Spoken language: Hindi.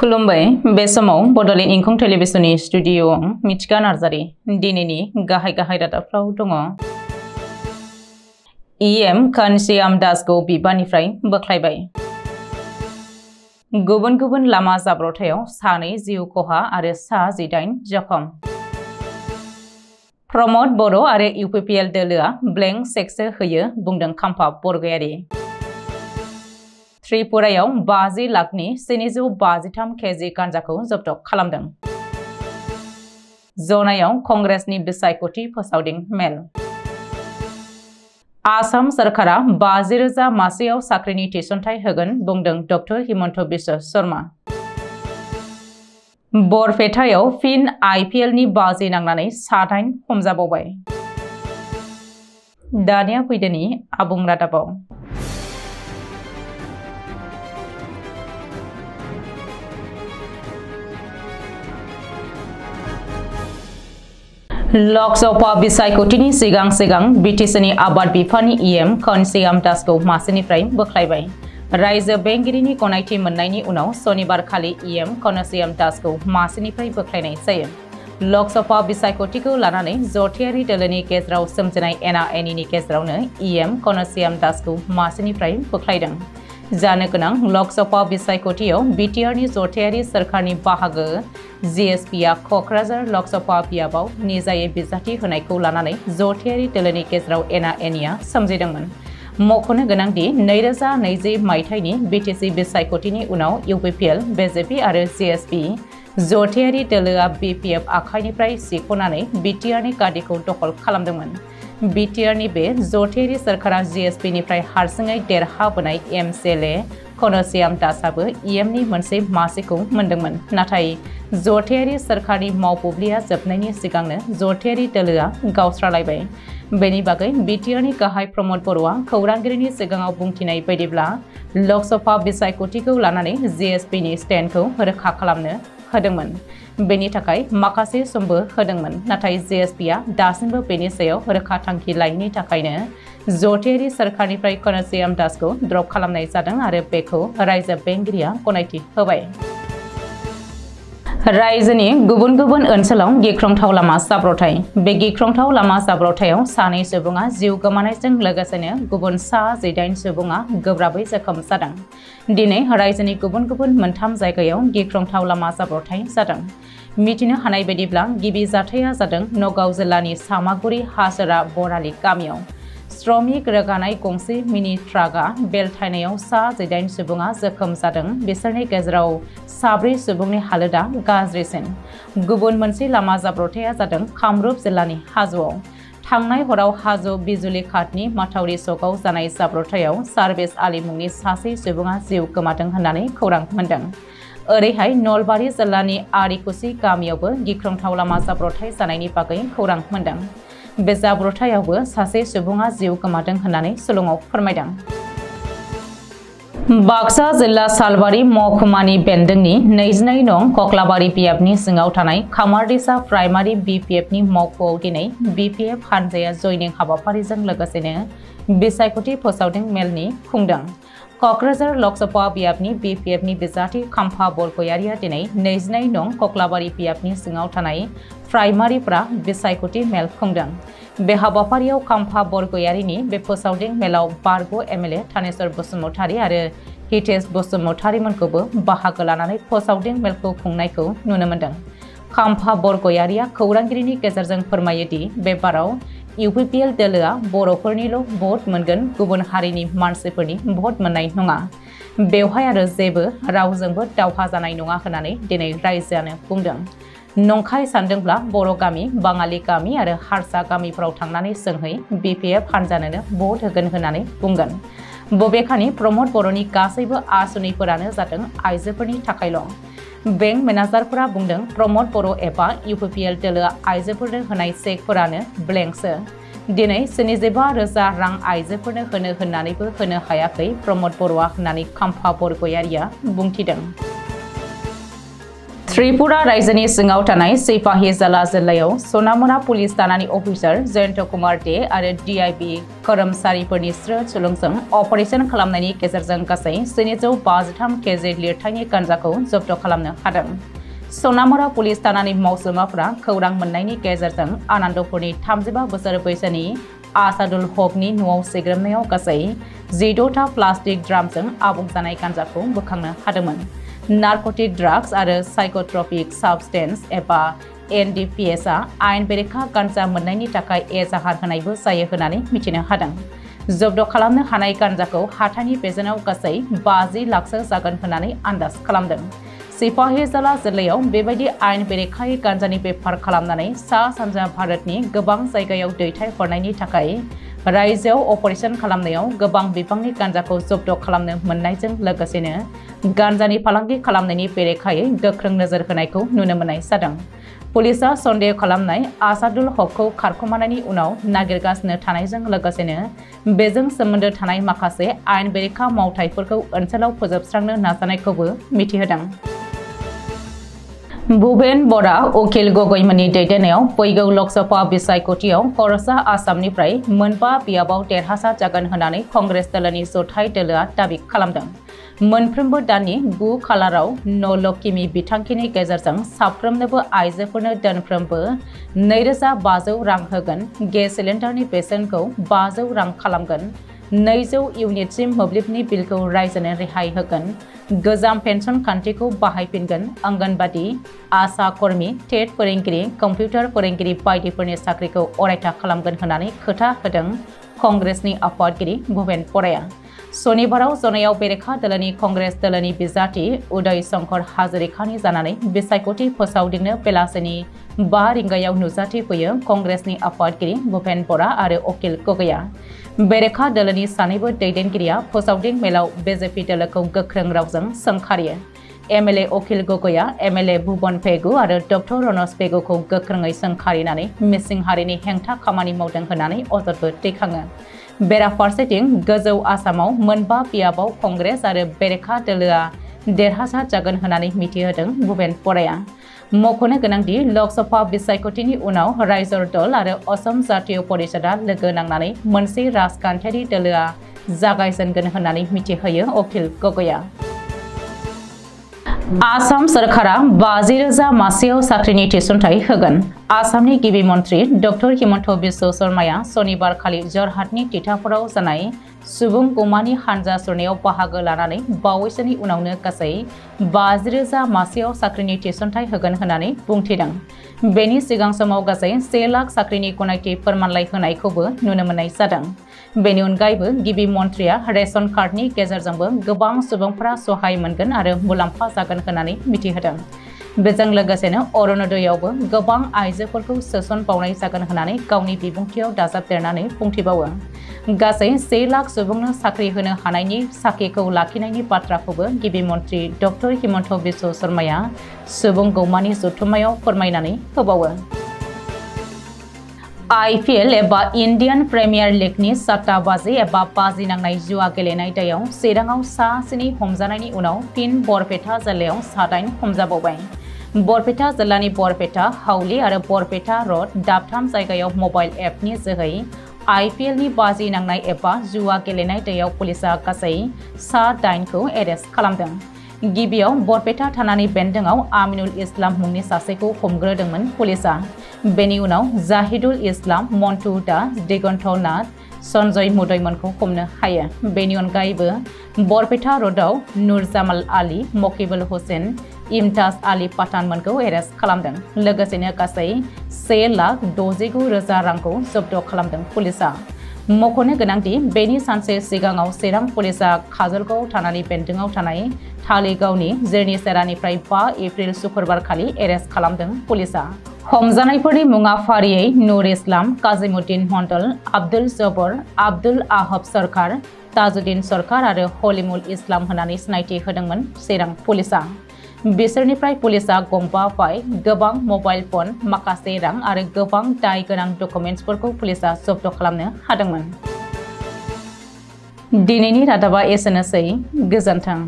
खुलुमबाय बे समाव बडलेण्ड इंखं टेलिभिजननि स्टुडिअ'आव मिथिका नार्जारी दिनैनि गाहाय रादाबफ्राव दङ। इएम कानसियाम दासखौ बिबाननिफ्राय बोख्लायबाय। गुबुन गुबुन लामा जाब्रबथायाव सानै जिउ खहा आरो सा 18 जखम। प्रमद बर' आरो इउपिपिएल दोलोआ ब्लेंक चेकसो होयो बुंदों खाम्फा बरगयारी। त्रिपुरायाव 50 लाखनि 753 केजि गांजाखौ जब्द खालामदों। जनायाव कंग्रेसनि बिसायख'थि फोसावदिं मेल। आसाम सरकारा 50,000 मासेयाव साख्रिनि थिसनथाइ होगोन बुंदों डक्टर हिमन्त बिश्व शर्मा। बरपेटायाव फिन आइपिएलनि बाजि नांनानै 7 हमजाबावबाय। दानिया फैदोनि आबुं रादाबाव। लकसभा बिसायख'थिनि सिगां बिटिसिनि आबाद बिफाननि इएम कानसियाम दासखौ मासिनिफ्राय बोख्लायबाय। रायजो बेंगिरिनि गनायथि मोननायनि उनाव सनिबारखालि इएम कानसियाम दासखौ मासिनिफ्राय बोख्लायनाय जायो। लकसभा बिसायख'थिखौ लानानै जथायारि दोलोनि गेजेराव सोमजिनाय एना-एनिनि गेजेरावनो इएम कानसियाम दासखौ मासिनिफ्राय बोख्लायदों। जानो गोनां लकसभा बिसायख'थियाव बिटिआरनि जथायारि सोरखारनि बाहागो जिएसपिआ क'क्राझार लकसभा बियाबाव निजायै बिजाथि होनायखौ लानानै जथायारि दोलोनि गेजेराव एना-एनिया सोमजिदोंमोन। मख'नो गोनांदि 2020 मायथाइनि बिटिसि बिसायख'थिनि उनाव इउपिपिएल, बिजेपि आरो जिएसपि जथायारि दोलोआ बिपिएफ आखाइनिफ्राय सिख'नानै बिटिआरनि गादिखौ दखल खालामदोंमोन। बिटिआरनि बे जथायारि सोरखारा जिएसपिनिफ्राय हारसिङै देरहाबोनाय एमएलए कानसियाम दासआबो इएमनि मोनसे मासिखौ मोनदोंमोन। नाथाय जथायारि सोरखारनि मावबुब्लिया जोबनायनि सिगांनो जथायारि दोलोआ गावस्रालायबाय। बेनि बागै बिटिआरनि गाहाय प्रमद बर'आ खौरांगिरिनि सिगाङाव बुंथिनाय बायदिब्ला लकसभा बिसायख'थिखौ लानानै जिएसपिनि स्टेन्डखौ रोखा खालामनो होदोंमोन। बेनि थाखाय माखासे समबो होदोंमोन। नाथाय जिएसपिआ दासिमबो बेनि सायाव रोखा थांखि लायैनि थाखायनो जथायारि सोरखारनिफ्राय कानसियाम दासखौ ड्रप खालामनाय जादों आरो बेखौ रायजो बेंगिरिया गनायथि होबाय। रायजोनि गुबुन गुबुन ओनसोलाव गिख्रंथाव लामा जाब्रबथाय। बे गिख्रंथाव लामा जाब्रबथायाव सानै सुबुङा जिउ गोमानायजों लोगोसेनो गुबुन सा 18 सुबुङा गोब्राबै जखम जादों। दिनै रायजोनि गुबुन गुबुन मोनथाम जायगायाव गिख्रंथाव लामा जाब्रबथाय जादों। मिथिनो हानाय बायदिब्ला गिबि जाथाया जादों नगाव जिल्लानि सामागुरि हाजोरा बरालि गामियाव। श्रमिक रोगानाय गंसे मिनि ट्राकआ बेलथायनायाव सा 18 सुबुङा जखम जादों। बिसोरनि गेजेराव 4 सुबुंनि हालोदा गाज्रिसिन। गुबुन मोनसे लामा जाब्रबथाया जादों कामरुप जिल्लानि हाजोआव। थांनाय हराव हाजो बिजुलि खाथनि माथावरि सकआव जानाय जाब्रबथायाव सार्भिस आलि मुंनि सासे सुबुङा जिउ गोमादों होननानै खौरां मोन्दों। ओरैहाय नलबारि जिल्लानि आरिकुसि गामियावबो गिख्रंथाव लामा जाब्रबथाय जानायनि बागै खौरां मोन्दों। बे जाब्रबथायावबो सासे सुबुङा जिउ गोमादों होननानै सुलुङाव फोरमायदों। बाक्सा जिल्ला सालबारि महकुमानि बेन्दोंनि 22 नं कक्लाबारि बियाबनि सिङाव थानाय खामारदैसा प्राइमारि बिपिएफनि मावख'आव दिनै बिपिएफ हानजाया जयनिं हाबाफारिजों लोगोसेनो बिसायख'थि फोसावदिं मेलनि खुंदों। क'क्राझार लकसभा बियाबनि बिपिएफनि बिजाथि खाम्फा बरगयारिया दिनै 22 नं कक्लाबारि बियाबनि सिङाव थानाय प्राइमारिफ्रा बिसायख'थि मेल खुंदों। बे हाबाफारियाव खाम्फा बरगयारिनि बे फोसावदिं मेलाव बारग' एमएलए थानेश्वर बसुमतारी आरो हितेश बसुमतारीमोनखौबो बाहागो लानानै फोसावदिं मेलखौ खुंनायखौ नुनो मोन्दों। खाम्फा बरगयारिया खौरांगिरिनि गेजेरजों फोरमायोदि बे बाराव इउपिपिएल दोलोआ बर'फोरनिल' भट मोनगोन, गुबुन हारिनि मानसिफोरनि भट मोननाय नङा। बेवहाय आरो जेबो रावजोंबो दावहा जानाय नङा होननानै दिनै रायजोआनो बुंदों। नंखाय सानदोंब्ला बर' गामि, बाङालि गामि आरो हारसा गामिफोराव थांनानै सोंहै बिपिएफ हानजानोनो भट होगोन होननानै बुंगोन। बबेखानि प्रमद बर'नि गासैबो आसुनिफोरानो जादों आइजोफोरनि थाखायल'। बेंक मेनेजारफोरा बुंदों प्रमद बर' एबा इउपिपिएल दोलोआ आइजोफोरनो होनाय चेकफोरानो ब्लेंकसो। दिनै 75,000 रां आइजोफोरनो होनो होननानैबो होनो हायाखै प्रमद बर'आ होननानै खाम्फा बरगयारिया बुंथिदों। त्रिपुरा रायजोनि सिङाव थानाय सिपाहिजाला जिल्लायाव सनामुरा पुलिस थानानि अफिसार जयन्त कुमार दे आरो DIB कर्मचारिफोरनि स्रोद सुलुंजों अपारेशन खालामनायनि गेजेरजों गासै 453 केजि लिरथायनि गान्जाखौ जब्द खालामनो हादों। सनामुरा पुलिस थानानि मावसोमाफोरा खौरां मोननायनि गेजेरजों आनन्दपुरनि 35 बोसोर बैसोनि आसादुल हकनि न'आव सिग्रोमनायाव गासै 16 प्लास्टिक ड्रामजों आबुं जानाय गान्जाखौ बोखांनो हादोंमोन। नार्कटिक ड्राग्स आरो साइकोट्रपिक साबस्टेन्स एबा NDPS आयेन बेरेखा गान्जा मोननायनि थाखाय एजाहार होनायबो जायो होननानै मिथिनो हादों। जब्द खालामनो हानाय गान्जाखौ हाथाइनि बेसेनाव गासै 50 लाखसो जागोन होननानै आन्दाज खालामदों। सिपाहिजाला जिल्लायाव बेबायदि आयेन बेरेखायै गान्जानि बेफार खालामनानै सा-सानजा भारतनि गोबां जायगायाव दैथायहरनायनि थाखाय रायजोआव अपारेशन खालामनायाव गोबां बिबांनि गान्जाखौ जब्द खालामनो मोननायजों लोगोसेनो गान्जानि फालांगि खालामनायनि बेरेखायै गोख्रों नोजोर होनायखौ नुनो मोननाय जादों। पुलिसआ सन्देह खालामनाय आसादुल हकखौ खारखोमानायनि उनाव नागिरगासिनो थानायजों लोगोसेनो बेजों सोमोन्दो थानाय माखासे आयेन बेरेखा मावथायफोरखौ ओनसोलाव फोजोबस्रांनो नाजानायखौबो मिथिहोदों। भुपेन बरा उकिल गगैमोननि दैदेननायाव फैगौ लोकसभा बिसायख'थियाव खर'सा आसामनिफ्राय मोनबा बियाबाव देरहासार जागोन होननानै कंग्रेस दलनि जथाय दोलोआ दाबि खालामदों। मोनफ्रोमबो दाननि 9 खालाराव नलकिमी बिथांखिनि गेजेरजों साफ्रोमनोबो आइजोफोरनो दानफ्रोमबो 2500 रां होगोन। गेस सिलिन्डारनि बेसेनखौ 500 रां खालामगोन। 200 इउनिटसिम मोब्लिबनि बिलखौ रायजोनो रेहाय होगोन। गोजाम पेन्सन खान्थिखौ बाहायफिनगोन। अंगनबादि, आशा कर्मी, टेट फोरोंगिरि, कम्पिउटार फोरोंगिरि बायदिफोरनि साख्रिखौ अरायथा खालामगोन होननानै खोथा होदों कंग्रेसनि आफादगिरि भुपेन बराया। सनिबाराव जनायाव बेरेखा दोलोनि कंग्रेस दोलोनि बिजाथि उदय शंकर हाजरिकानि जानानै बिसायख'थि फोसावदिंनो बेलासिनि 5 रिंगायाव नुजाथिफैयो कंग्रेसनि आफादगिरि भुपेन बरा आरो उकिल गगैया। बेरेखा दोलोनि सानैबो दैदेनगिरिया फोसावदिं मेलाव BJP दोलोखौ गोख्रों रावजों सोंखारियो। MLA उकिल गगैया MLA भुवन पेगु आरो डक्टर रनज पेगुखौ गोख्रोङै सोंखारिनानै मिसिं हारिनि हेंथा खामानि मावदों होननानै अजदबो दैखाङो। बेराफारसेथिं गोजौ आसामाव मोनबा बियाबाव कंग्रेस आरो बेरेखा दोलोआ देरहासार जागोन होननानै मिथिहोदों भुपेन बराया। मख'नो गोनांदि लोकसभा बिसायख'थिनि उनाव रायजो दल आरो असम जातीय परिषदआ लोगो नांनानै मोनसे राजखान्थियारि दोलोआ जागायजेनगोन होननानै मिथिहोयो उकिल गगैया। आसाम सरकारा 50,000 मासियाव साख्रिनि थिसनथाइ होगोन। आसामनि गिबि मन्थ्रि डक्टर हिमन्त बिश्व शर्माया सनिबार खालि जरहाटनि तिताफुराव जानाय सुबुं गौमानि हानजा सुरनायाव बाहागो लानानै बावैसोनि उनावनो गासै 50,000 मासियाव साख्रिनि थिसनथाइ होगोन होननानै बुंथिदों। बेनि सिगां समाव गासै 1 लाख साख्रिनि गनायथि फोरमानलाइ होनायखौबो नुनो मोननाय जादों। बेनि अनगायैबो गिबि मन्थ्रिया रेशन कार्डनि गेजेरजोंबो गोबां सुबुंफोरा सहाय मोनगोन आरो मुलाम्फा जागोन होननानै मिथिहोदों। बेजों लोगोसेनो अरुणोदयावबो गोबां आइजोफोरखौ सोसनबावनाय जागोन होननानै गावनि बिबुंथियाव दाजाबदेरनानै बुंथिबावो। गासै 1 लाख सुबुंनो साख्रि होनो हानायनि साखिखौ लाखिनायनि बाथ्राखौबो गिबि मन्थ्रि डक्टर हिमन्त बिश्व शर्माया सुबुं गौमानि जथुम्मायाव फोरमायनानै होबावो। IPL एबा इन्डियान प्रिमियार लीगनि सट्टाबाजी एबा बाजि नांनाय जुवा गेलेनाय दायाव चिराङाव सा 7 हमजानायनि उनाव फिन बरपेटा जिल्लायाव 7 हमजाबावबाय। बरपेटा जिल्लानि बरपेटा, हाउली आरो बरपेटा रड दाबथाम जायगायाव मबाइल एपनि जोहै IPLनि बाजि नांनाय एबा जुवा गेलेनाय दायाव पुलिसआ गासै सा 8खौ एरेस्ट खालामदों। गिबियाव बरपेटा थानानि बेन्दोंआव आमिनुल इस्लाम मुंनि सासेखौ हमग्रोदोंमोन पुलिसआ। बेनि उनाव जाहिदुल इस्लाम, मन्टु दास, दिगन्त नाथ, सन्जय मुदयमोनखौ हमनो हायो। बेनि अनगायैबो बरपेटा रडआव नुरजामाल आली, मकिबुल हुसैन, इमताज आली पाठानमोनखौ एरेस्ट खालामदों। लोगोसेनो गासै 1,69,000 रांखौ जब्द खालामदों पुलिसआ। मख'नो गोनांदि बेनि सानसे सिगाङाव चिरां पुलिसआ काजलगाव थानानि बेन्दोंआव थानाय थालिगावनि जिरनि सेरानिफ्राय 5 एप्रिल शुक्रबार खालि एरेस्ट खालामदों पुलिसआ। हमजानायफोरनि मुङा फारियै नुर इस्लाम, काजिमुद्दिन मण्डल, आब्दुल जबर, आब्दुल आहब सरकार, ताजुद्दिन सरकार आरो हलिमुल इस्लाम होननानै सिनायथि होदोंमोन चिरां पुलिसआ। बिसोरनिफ्राय पुलिसआ गंबा बाइक, गोबां मबाइल फन, माखासे रां आरो गोबां दाय गोनां डकुमेन्ट्सफोरखौ पुलिसआ जब्द खालामनो हादोंमोन। दिनैनि रादाबा एसेनोसै। गोजोन्थों।